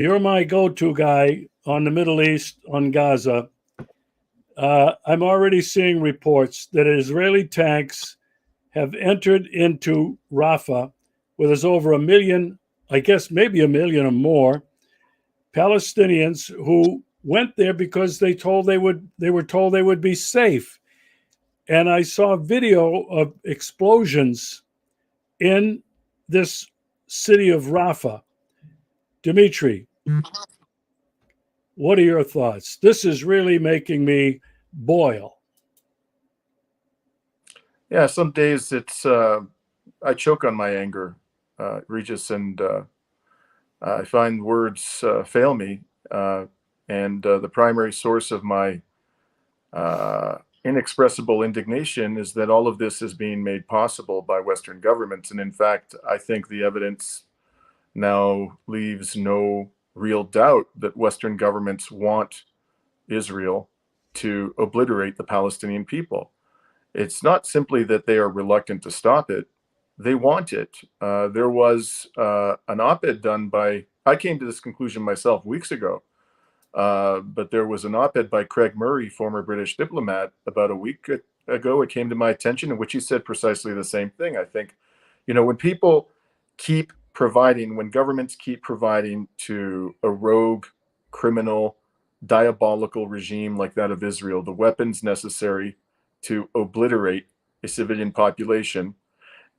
You're my go-to guy on the Middle East, on Gaza. I'm already seeing reports that Israeli tanks have entered into Rafah, where there's over a million, I guess maybe a million or more, Palestinians who went there because they were told they would be safe. And I saw video of explosions in this city of Rafah. Dimitri, what are your thoughts? This is really making me boil. Yeah, some days I choke on my anger, Regis, and I find words fail me. And the primary source of my inexpressible indignation is that all of this is being made possible by Western governments. And in fact, I think the evidence now leaves no real doubt that Western governments want Israel to obliterate the Palestinian people. It's not simply that they are reluctant to stop it, they want it. There was an op-ed done by, I came to this conclusion myself weeks ago, but there was an op-ed by Craig Murray, former British diplomat, about a week ago. It came to my attention in which he said precisely the same thing. I think, when people keep providing, when governments keep providing to a rogue, criminal, diabolical regime like that of Israel the weapons necessary to obliterate a civilian population,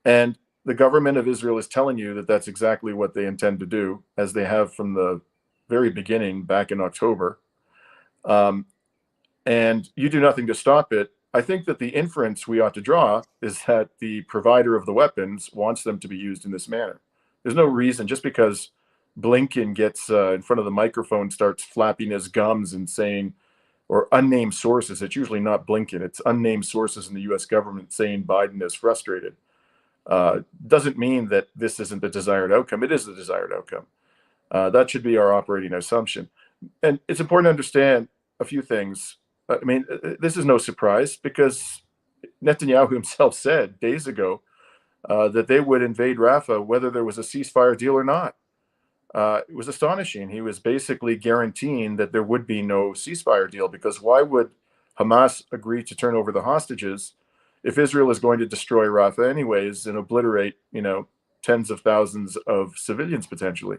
and the government of Israel is telling you that that's exactly what they intend to do, as they have from the very beginning back in October, and you do nothing to stop it, I think that the inference we ought to draw is that the provider of the weapons wants them to be used in this manner. There's no reason, just because Blinken gets in front of the microphone, starts flapping his gums and saying, or unnamed sources, it's usually not Blinken, it's unnamed sources in the US government saying Biden is frustrated, doesn't mean that this isn't the desired outcome. It is the desired outcome. That should be our operating assumption. And it's important to understand a few things. I mean, this is no surprise, because Netanyahu himself said days ago that they would invade Rafah whether there was a ceasefire deal or not. It was astonishing. He was basically guaranteeing that there would be no ceasefire deal, because why would Hamas agree to turn over the hostages if Israel is going to destroy Rafah anyways and obliterate, tens of thousands of civilians potentially?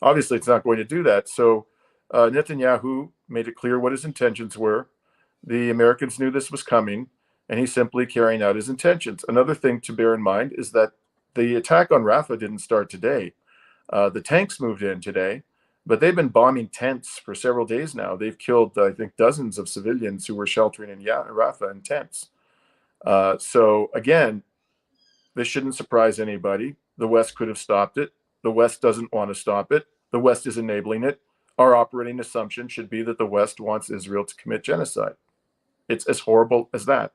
Obviously, it's not going to do that. So Netanyahu made it clear what his intentions were. The Americans knew this was coming, and he's simply carrying out his intentions. Another thing to bear in mind is that the attack on Rafah didn't start today. The tanks moved in today, but they've been bombing tents for several days now. They've killed, I think, dozens of civilians who were sheltering in Rafah in tents. So again, this shouldn't surprise anybody. The West could have stopped it. The West doesn't want to stop it. The West is enabling it. Our operating assumption should be that the West wants Israel to commit genocide. It's as horrible as that.